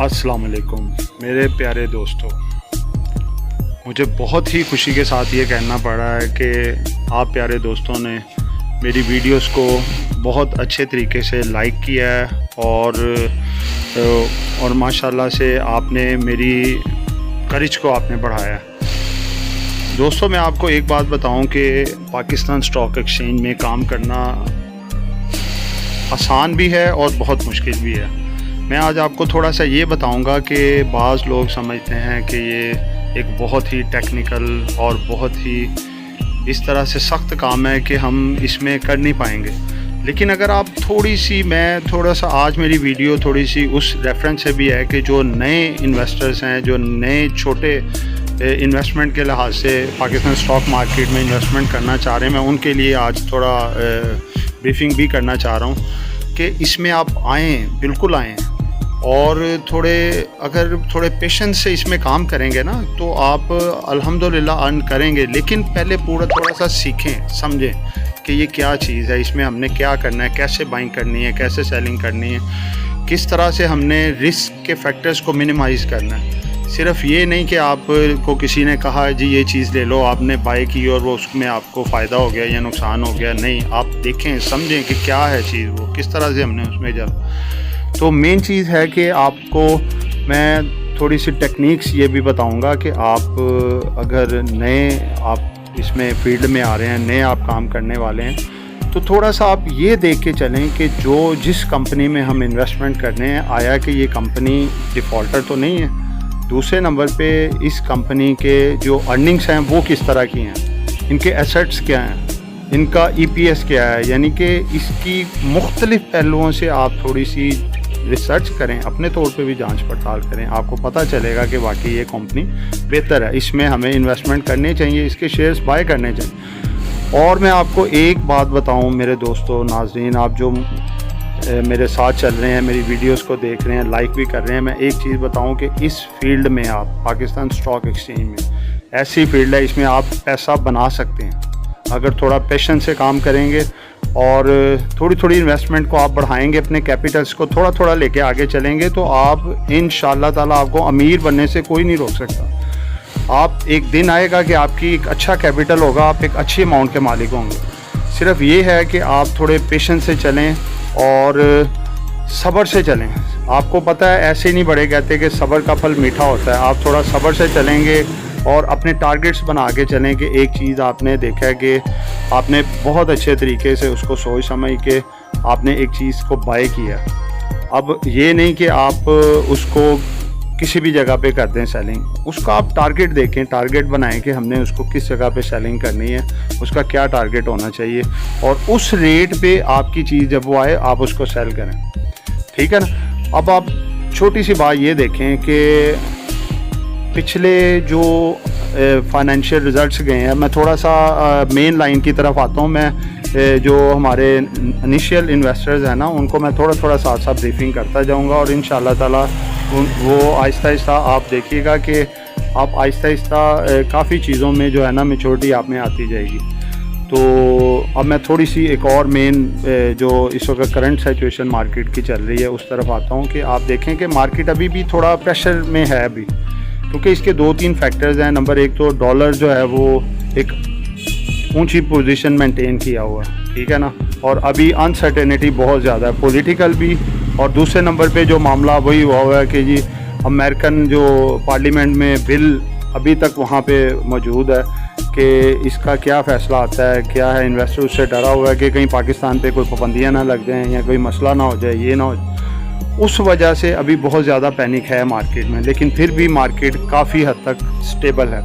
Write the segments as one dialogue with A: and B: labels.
A: अस्सलाम वालेकुम मेरे प्यारे दोस्तों, मुझे बहुत ही खुशी के साथ ये कहना पड़ रहा है कि आप प्यारे दोस्तों ने मेरी वीडियोस को बहुत अच्छे तरीके से लाइक किया है और माशाल्लाह से आपने मेरी करेज को आपने बढ़ाया है। दोस्तों, मैं आपको एक बात बताऊं कि पाकिस्तान स्टॉक एक्सचेंज में काम करना आसान भी है और बहुत मुश्किल भी है। मैं आज आपको थोड़ा सा ये बताऊंगा कि बाज़ लोग समझते हैं कि ये एक बहुत ही टेक्निकल और बहुत ही इस तरह से सख्त काम है कि हम इसमें कर नहीं पाएंगे। लेकिन अगर आप थोड़ा सा आज मेरी वीडियो थोड़ी सी उस रेफरेंस से भी है कि जो नए इन्वेस्टर्स हैं, जो नए छोटे इन्वेस्टमेंट के लिहाज से पाकिस्तान स्टॉक मार्केट में इन्वेस्टमेंट करना चाह रहे हैं, मैं उनके लिए आज थोड़ा ब्रीफिंग भी करना चाह रहा हूँ कि इसमें आप आएँ, बिल्कुल आएँ और अगर थोड़े पेशेंस से इसमें काम करेंगे ना तो आप अल्हम्दुलिल्लाह अर्न करेंगे। लेकिन पहले थोड़ा सा सीखें, समझें कि ये क्या चीज़ है, इसमें हमने क्या करना है, कैसे बाइंग करनी है, कैसे सेलिंग करनी है, किस तरह से हमने रिस्क के फैक्टर्स को मिनिमाइज़ करना है। सिर्फ ये नहीं कि आपको किसी ने कहा जी ये चीज़ ले लो, आपने बाय की और वो उसमें आपको फ़ायदा हो गया या नुकसान हो गया। नहीं, आप देखें, समझें कि क्या है चीज़, वो किस तरह से हमने उसमें तो मेन चीज़ है कि आपको मैं थोड़ी सी टेक्निक्स ये भी बताऊंगा कि आप अगर आप इसमें फील्ड में आ रहे हैं, नए आप काम करने वाले हैं, तो थोड़ा सा आप ये देख के चलें कि जिस कंपनी में हम इन्वेस्टमेंट करने हैं, आया कि ये कंपनी डिफ़ॉल्टर तो नहीं है। दूसरे नंबर पे इस कंपनी के जो अर्निंग्स हैं वो किस तरह की हैं, इनके एसेट्स क्या हैं, इनका EPS क्या है, यानी कि इसकी मुख्तलिफ़ पहलुओं से आप थोड़ी सी रिसर्च करें, अपने तौर पे भी जांच पड़ताल करें। आपको पता चलेगा कि वाकई ये कंपनी बेहतर है, इसमें हमें इन्वेस्टमेंट करनी चाहिए, इसके शेयर्स बाय करने चाहिए। और मैं आपको एक बात बताऊं मेरे दोस्तों, नाज़रीन, आप जो मेरे साथ चल रहे हैं, मेरी वीडियोस को देख रहे हैं, लाइक भी कर रहे हैं, मैं एक चीज़ बताऊं कि इस फील्ड में आप पाकिस्तान स्टॉक एक्सचेंज में ऐसी फील्ड है, इसमें आप पैसा बना सकते हैं अगर थोड़ा पेशेंस से काम करेंगे और थोड़ी इन्वेस्टमेंट को आप बढ़ाएंगे, अपने कैपिटल्स को थोड़ा लेके आगे चलेंगे, तो आप इंशाअल्लाह ताला आपको अमीर बनने से कोई नहीं रोक सकता। आप एक दिन आएगा कि आपकी एक अच्छा कैपिटल होगा, आप एक अच्छी अमाउंट के मालिक होंगे। सिर्फ ये है कि आप थोड़े पेशेंस से चलें और सब्र से चलें। आपको पता है ऐसे नहीं बड़े कहते कि सब्र का फल मीठा होता है। आप थोड़ा सब्र से चलेंगे और अपने टारगेट्स बना के चलें कि एक चीज़ आपने देखा है कि आपने बहुत अच्छे तरीके से उसको सोच समझ के आपने एक चीज़ को बाय किया। अब ये नहीं कि आप उसको किसी भी जगह पे कर दें सेलिंग, उसका आप टारगेट देखें, टारगेट बनाएं कि हमने उसको किस जगह पे सेलिंग करनी है, उसका क्या टारगेट होना चाहिए और उस रेट पे आपकी चीज़ जब वो आए आप उसको सेल करें। ठीक है ना। अब आप छोटी सी बात ये देखें कि पिछले जो फाइनेंशियल रिज़ल्ट्स गए हैं, मैं थोड़ा सा मेन लाइन की तरफ आता हूँ। मैं जो हमारे इनिशियल इन्वेस्टर्स हैं ना, उनको मैं थोड़ा साथ ब्रीफिंग करता जाऊँगा और इंशाअल्लाह ताला वो आहिस्ता आप देखिएगा कि आप आहिस्ता काफ़ी चीज़ों में जो है ना मैच्योरिटी आप में आती जाएगी। तो अब मैं थोड़ी सी एक और मेन जो इस वक्त करंट सिचुएशन मार्केट की चल रही है उस तरफ आता हूँ कि आप देखें कि मार्केट अभी भी थोड़ा प्रेशर में है अभी, क्योंकि इसके 2-3 फैक्टर्स हैं। नंबर एक तो डॉलर जो है वो एक ऊंची पोजीशन मेंटेन किया हुआ है, ठीक है ना, और अभी अनसर्टेनिटी बहुत ज़्यादा है, पॉलिटिकल भी। और दूसरे नंबर पे जो मामला वही हुआ है कि जी अमेरिकन जो पार्लियामेंट में बिल अभी तक वहाँ पे मौजूद है कि इसका क्या फ़ैसला आता है, क्या है। इन्वेस्टर उससे डरा हुआ है कि कहीं पाकिस्तान पे कोई पाबंदियाँ ना लग जाएँ या कोई मसला ना हो जाए, ये ना हो। उस वजह से अभी बहुत ज़्यादा पैनिक है मार्केट में, लेकिन फिर भी मार्केट काफ़ी हद तक स्टेबल है।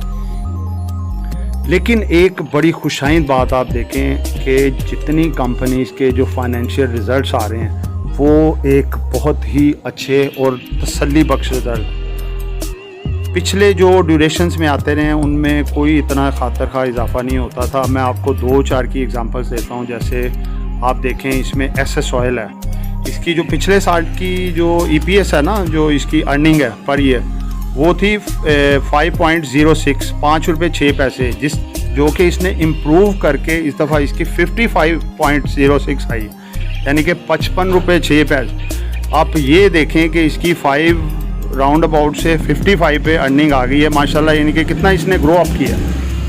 A: लेकिन एक बड़ी खुशाइन बात आप देखें कि जितनी कंपनीज़ के जो फाइनेंशियल रिज़ल्ट्स आ रहे हैं वो एक बहुत ही अच्छे और तसल्ली बख्श रिज़ल्ट पिछले जो ड्यूरेशंस में आते रहे हैं उनमें कोई इतना खातर खा इजाफा नहीं होता था। मैं आपको 2-4 की एग्जांपल्स देता हूं। जैसे आप देखें इसमें SS ऑयल है, इसकी जो पिछले साल की जो EPS है ना, जो इसकी अर्निंग है पर ईयर, वो थी 5.06 ₹5.06, जो कि इसने इम्प्रूव करके इस दफ़ा इसकी 55.06 आई, यानी कि ₹55.06। आप ये देखें कि इसकी राउंड अबाउट से 55 पे अर्निंग आ गई है माशाल्लाह, यानी कि कितना इसने ग्रो अप किया।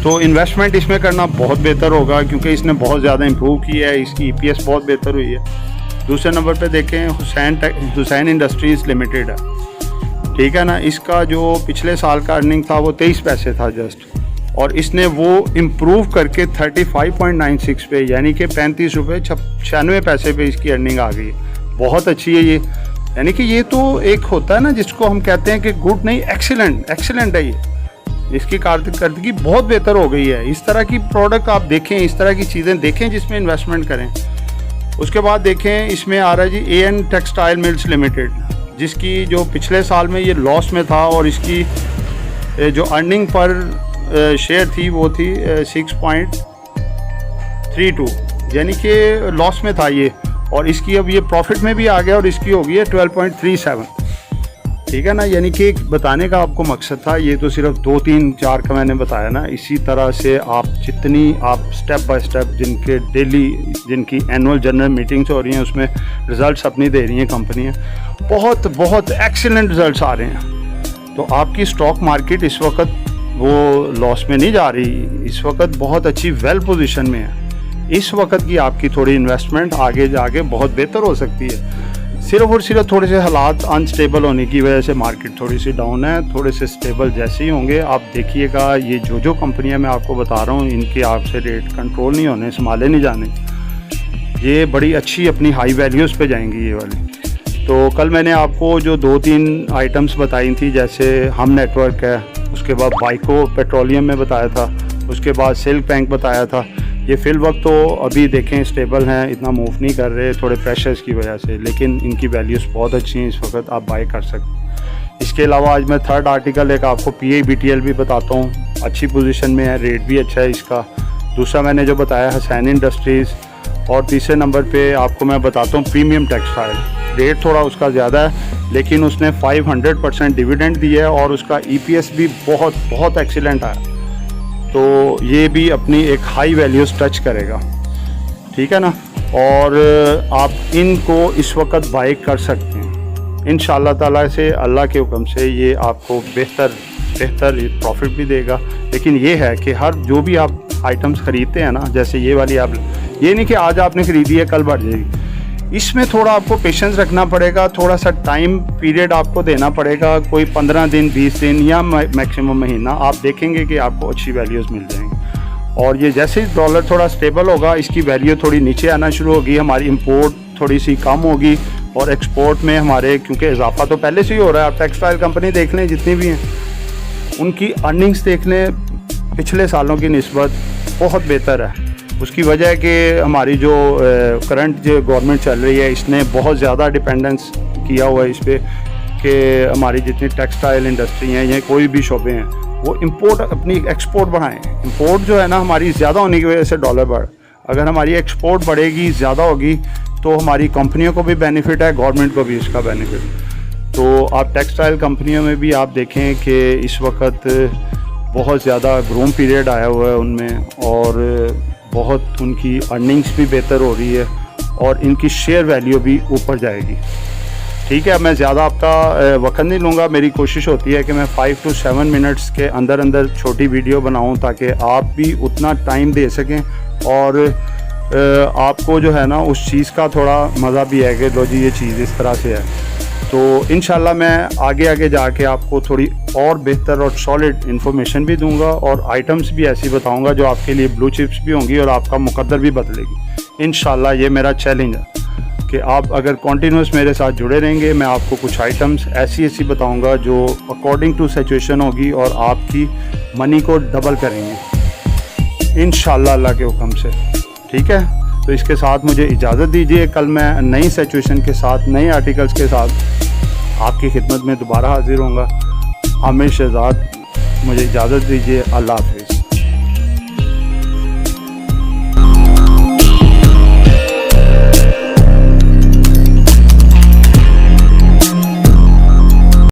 A: तो इन्वेस्टमेंट इसमें करना बहुत बेहतर होगा क्योंकि इसने बहुत ज़्यादा इम्प्रूव किया है, इसकी EPS बहुत बेहतर हुई है। दूसरे नंबर पे देखें हुसैन इंडस्ट्रीज़ लिमिटेड है, ठीक है ना। इसका जो पिछले साल का अर्निंग था वो 23 पैसे था जस्ट, और इसने वो इम्प्रूव करके 35.96 पे यानी कि 35 रुपये 96 पैसे पे इसकी अर्निंग आ गई। बहुत अच्छी है ये, यानी कि ये तो एक होता है ना जिसको हम कहते हैं कि गुड नहीं, एक्सीलेंट है ये। इसकी कारकर्दगी बहुत बेहतर हो गई है। इस तरह की प्रोडक्ट आप देखें, इस तरह की चीज़ें देखें जिसमें इन्वेस्टमेंट करें। उसके बाद देखें इसमें आ रहा है जी AN टेक्सटाइल मिल्स लिमिटेड, जिसकी जो पिछले साल में ये लॉस में था और इसकी जो अर्निंग पर शेयर थी वो थी 6.32, यानी कि लॉस में था ये, और इसकी अब ये प्रॉफिट में भी आ गया और इसकी हो गई है 12.37, ठीक है ना। यानी कि बताने का आपको मकसद था, ये तो सिर्फ 2, 3, 4 का मैंने बताया ना। इसी तरह से आप जितनी आप स्टेप बाय स्टेप जिनके डेली जिनकी एनुअल जनरल मीटिंग्स हो रही हैं उसमें रिज़ल्ट्स अपनी दे रही हैं कंपनियाँ, बहुत एक्सीलेंट रिज़ल्ट्स आ रहे हैं। तो आपकी स्टॉक मार्केट इस वक्त वो लॉस में नहीं जा रही, इस वक्त बहुत अच्छी वेल पोजीशन में है। इस वक्त की आपकी थोड़ी इन्वेस्टमेंट आगे जाके बहुत बेहतर हो सकती है। सिर्फ और सिर्फ थोड़े से हालात अनस्टेबल होने की वजह से मार्केट थोड़ी सी डाउन है। थोड़े से स्टेबल जैसे ही होंगे आप देखिएगा, ये जो कंपनियां मैं आपको बता रहा हूँ इनके आपसे रेट कंट्रोल नहीं होने, संभाले नहीं जाने, ये बड़ी अच्छी अपनी हाई वैल्यूज़ पे जाएंगी ये वाली। तो कल मैंने आपको जो 2-3 आइटम्स बताई थी, जैसे हम नेटवर्क है, उसके बाद बाइको पेट्रोलियम में बताया था, उसके बाद सिल्क बैंक बताया था। ये फिल वक्त तो अभी देखें स्टेबल हैं, इतना मूव नहीं कर रहे थोड़े प्रेशर्स की वजह से, लेकिन इनकी वैल्यूज़ बहुत अच्छी हैं, इस वक्त आप बाय कर सकते हैं। इसके अलावा आज मैं थर्ड आर्टिकल एक आपको PIBTL भी बताता हूँ, अच्छी पोजीशन में है, रेट भी अच्छा है इसका। दूसरा मैंने जो बताया हुसैन इंडस्ट्रीज़, और तीसरे नंबर पे आपको मैं बताता हूँ प्रीमियम टेक्सटाइल। रेट थोड़ा उसका ज़्यादा है लेकिन उसने 500% डिविडेंड दिया है और उसका EPS भी बहुत एक्सीलेंट आया, तो ये भी अपनी एक हाई वैल्यूज़ टच करेगा, ठीक है ना। और आप इनको इस वक्त बाय कर सकते हैं इंशाअल्लाह ताला से, अल्लाह के हुक्म से ये आपको बेहतर प्रॉफिट भी देगा। लेकिन ये है कि हर जो भी आप आइटम्स ख़रीदते हैं ना, जैसे ये वाली आप, ये नहीं कि आज आपने ख़रीदी है कल बढ़ जाएगी, इसमें थोड़ा आपको पेशेंस रखना पड़ेगा, थोड़ा सा टाइम पीरियड आपको देना पड़ेगा, कोई 15 दिन 20 दिन या मैक्सिमम महीना, आप देखेंगे कि आपको अच्छी वैल्यूज़ मिल जाएंगी। और ये जैसे ही डॉलर थोड़ा स्टेबल होगा इसकी वैल्यू थोड़ी नीचे आना शुरू होगी, हमारी इंपोर्ट थोड़ी सी कम होगी और एक्सपोर्ट में हमारे, क्योंकि इजाफा तो पहले से ही हो रहा है। आप टेक्सटाइल कंपनी देख लें जितनी भी हैं, उनकी अर्निंग्स देख लें पिछले सालों की निस्बत बहुत बेहतर है। उसकी वजह है कि हमारी जो करंट जो गवर्नमेंट चल रही है इसने बहुत ज़्यादा डिपेंडेंस किया हुआ है इस पर कि हमारी जितनी टेक्सटाइल इंडस्ट्री हैं या कोई भी शोबे हैं वो इंपोर्ट अपनी एक्सपोर्ट बढ़ाएं। इंपोर्ट जो है ना हमारी ज़्यादा होने की वजह से डॉलर बढ़, अगर हमारी एक्सपोर्ट बढ़ेगी, ज़्यादा होगी, तो हमारी कंपनियों को भी बेनिफिट है, गवर्नमेंट को भी इसका बेनिफिट। तो आप टेक्सटाइल कंपनियों में भी आप देखें कि इस वक्त बहुत ज़्यादा ग्रोम पीरियड आया हुआ है उनमें, और बहुत उनकी अर्निंग्स भी बेहतर हो रही है और इनकी शेयर वैल्यू भी ऊपर जाएगी, ठीक है। मैं ज़्यादा आपका वक्त नहीं लूँगा, मेरी कोशिश होती है कि मैं 5 to 7 मिनट्स के अंदर छोटी वीडियो बनाऊँ ताकि आप भी उतना टाइम दे सकें और आपको जो है ना उस चीज़ का थोड़ा मज़ा भी है कि लो जी ये चीज़ इस तरह से है। तो इंशाल्लाह मैं आगे जाके आपको थोड़ी और बेहतर और सॉलिड इन्फॉर्मेशन भी दूंगा और आइटम्स भी ऐसी बताऊंगा जो आपके लिए ब्लू चिप्स भी होंगी और आपका मुकद्दर भी बदलेगी इंशाल्लाह। ये मेरा चैलेंज है कि आप अगर कॉन्टीन्यूस मेरे साथ जुड़े रहेंगे, मैं आपको कुछ आइटम्स ऐसी बताऊंगा जो अकॉर्डिंग टू सिचुएशन होगी और आपकी मनी को डबल करेंगे इंशाल्लाह अल्लाह के हुक्म से, ठीक है। तो इसके साथ मुझे इजाज़त दीजिए, कल मैं नई सिचुएशन के साथ, नए आर्टिकल्स के साथ आपकी खिदमत में दोबारा हाजिर होऊंगा। आमिर शहजाद, मुझे इजाज़त दीजिए, अल्लाह हाफ़िज़।